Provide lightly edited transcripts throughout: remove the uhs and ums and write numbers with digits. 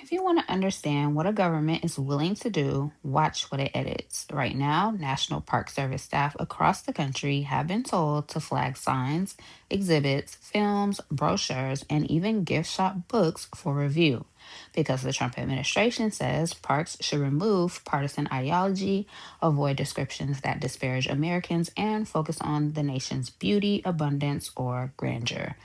If you want to understand what a government is willing to do, watch what it edits. Right now, National Park Service staff across the country have been told to flag signs, exhibits, films, brochures, and even gift shop books for review. Because the Trump administration says parks should remove partisan ideology, avoid descriptions that disparage Americans, and focus on the nation's beauty, abundance, or grandeur.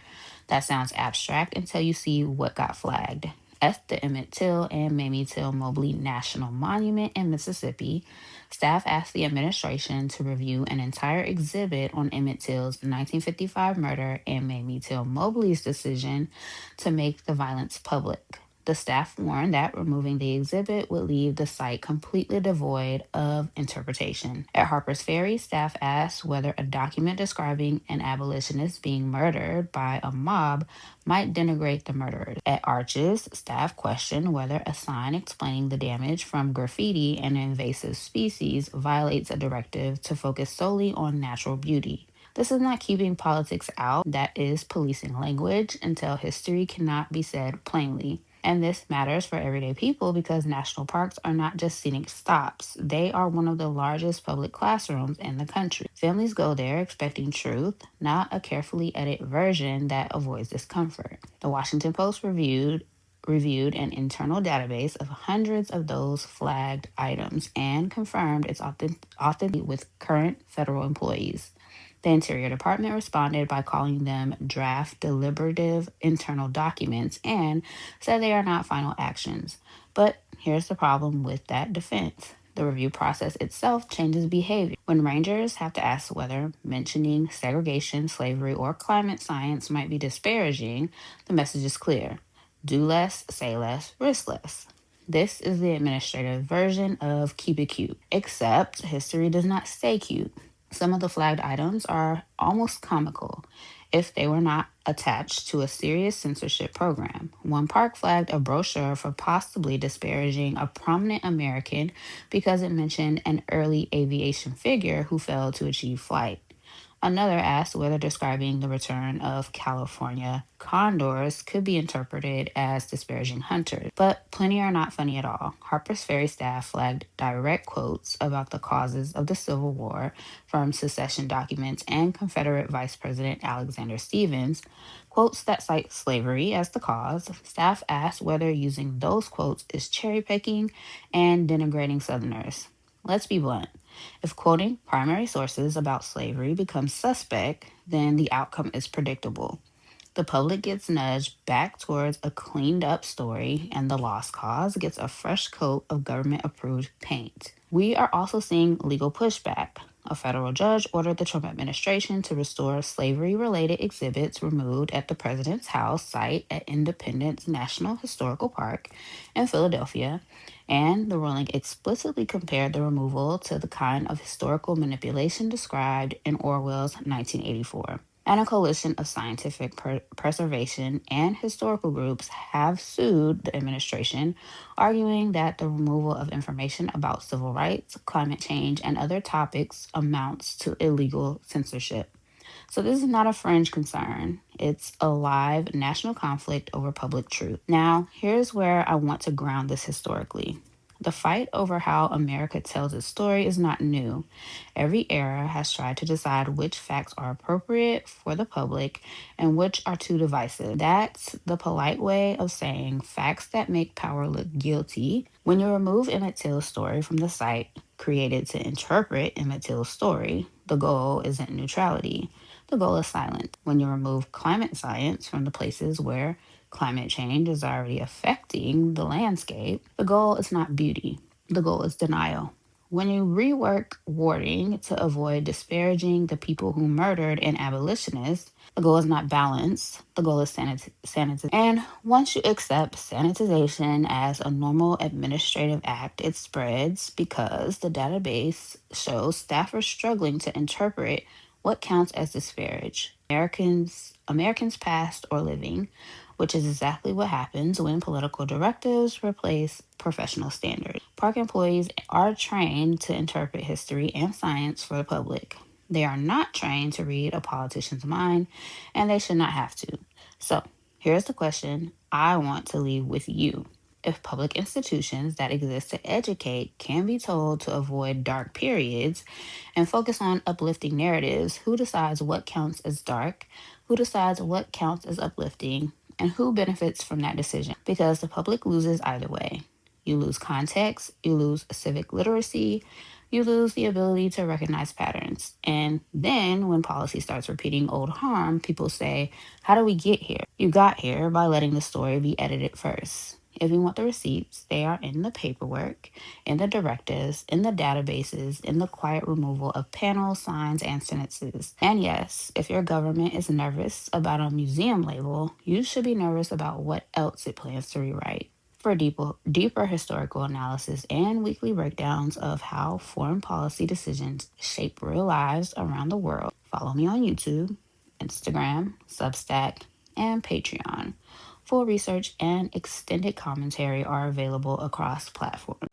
That sounds abstract until you see what got flagged. At the Emmett Till and Mamie Till Mobley National Monument in Mississippi, staff asked the administration to review an entire exhibit on Emmett Till's 1955 murder and Mamie Till Mobley's decision to make the violence public. The staff warned that removing the exhibit would leave the site completely devoid of interpretation. At Harpers Ferry, staff asked whether a document describing an abolitionist being murdered by a mob might denigrate the murderers. At Arches, staff questioned whether a sign explaining the damage from graffiti and invasive species violates a directive to focus solely on natural beauty. This is not keeping politics out, that is policing language until history cannot be said plainly. And this matters for everyday people because national parks are not just scenic stops, they are one of the largest public classrooms in the country. Families go there expecting truth, not a carefully edited version that avoids discomfort. The Washington Post reviewed an internal database of hundreds of those flagged items and confirmed its authenticity with current federal employees. The Interior Department responded by calling them draft deliberative internal documents and said they are not final actions. But here's the problem with that defense. The review process itself changes behavior. When rangers have to ask whether mentioning segregation, slavery, or climate science might be disparaging, the message is clear: do less, say less, risk less. This is the administrative version of keep it cute, except history does not stay cute. Some of the flagged items are almost comical if they were not attached to a serious censorship program. One park flagged a brochure for possibly disparaging a prominent American because it mentioned an early aviation figure who failed to achieve flight. Another asked whether describing the return of California condors could be interpreted as disparaging hunters, but plenty are not funny at all. Harper's Ferry staff flagged direct quotes about the causes of the Civil War from secession documents and Confederate Vice President Alexander Stephens, quotes that cite slavery as the cause. Staff asked whether using those quotes is cherry picking and denigrating Southerners. Let's be blunt. If quoting primary sources about slavery becomes suspect, then the outcome is predictable. The public gets nudged back towards a cleaned up story, and the lost cause gets a fresh coat of government approved paint. We are also seeing legal pushback. A federal judge ordered the Trump administration to restore slavery related exhibits removed at the president's house site at Independence National Historical Park in Philadelphia, and the ruling explicitly compared the removal to the kind of historical manipulation described in Orwell's 1984. And a coalition of scientific preservation and historical groups have sued the administration, arguing that the removal of information about civil rights, climate change, and other topics amounts to illegal censorship. So, this is not a fringe concern. It's a live national conflict over public truth. Now, here's where I want to ground this historically. The fight over how America tells its story is not new. Every era has tried to decide which facts are appropriate for the public and which are too divisive. That's the polite way of saying facts that make power look guilty. When you remove Emmett Till's story from the site created to interpret Emmett Till's story, the goal isn't neutrality. The goal is silence. When you remove climate science from the places where climate change is already affecting the landscape, the goal is not beauty. The goal is denial. When you rework wording to avoid disparaging the people who murdered an abolitionist, the goal is not balance. The goal is sanitization. And once you accept sanitization as a normal administrative act, it spreads because the database shows staff are struggling to interpret what counts as disparage. Americans past or living, which is exactly what happens when political directives replace professional standards. Park employees are trained to interpret history and science for the public. They are not trained to read a politician's mind, and they should not have to. So, here's the question I want to leave with you. if public institutions that exist to educate can be told to avoid dark periods and focus on uplifting narratives, who decides what counts as dark, who decides what counts as uplifting, and who benefits from that decision? Because the public loses either way. You lose context, you lose civic literacy, you lose the ability to recognize patterns. And then when policy starts repeating old harm, people say, how do we get here? You got here by letting the story be edited first. If you want the receipts, they are in the paperwork, in the directives, in the databases, in the quiet removal of panels, signs, and sentences. And yes, if your government is nervous about a museum label, you should be nervous about what else it plans to rewrite. For deeper historical analysis and weekly breakdowns of how foreign policy decisions shape real lives around the world, follow me on YouTube, Instagram, Substack, and Patreon. Full research and extended commentary are available across platforms.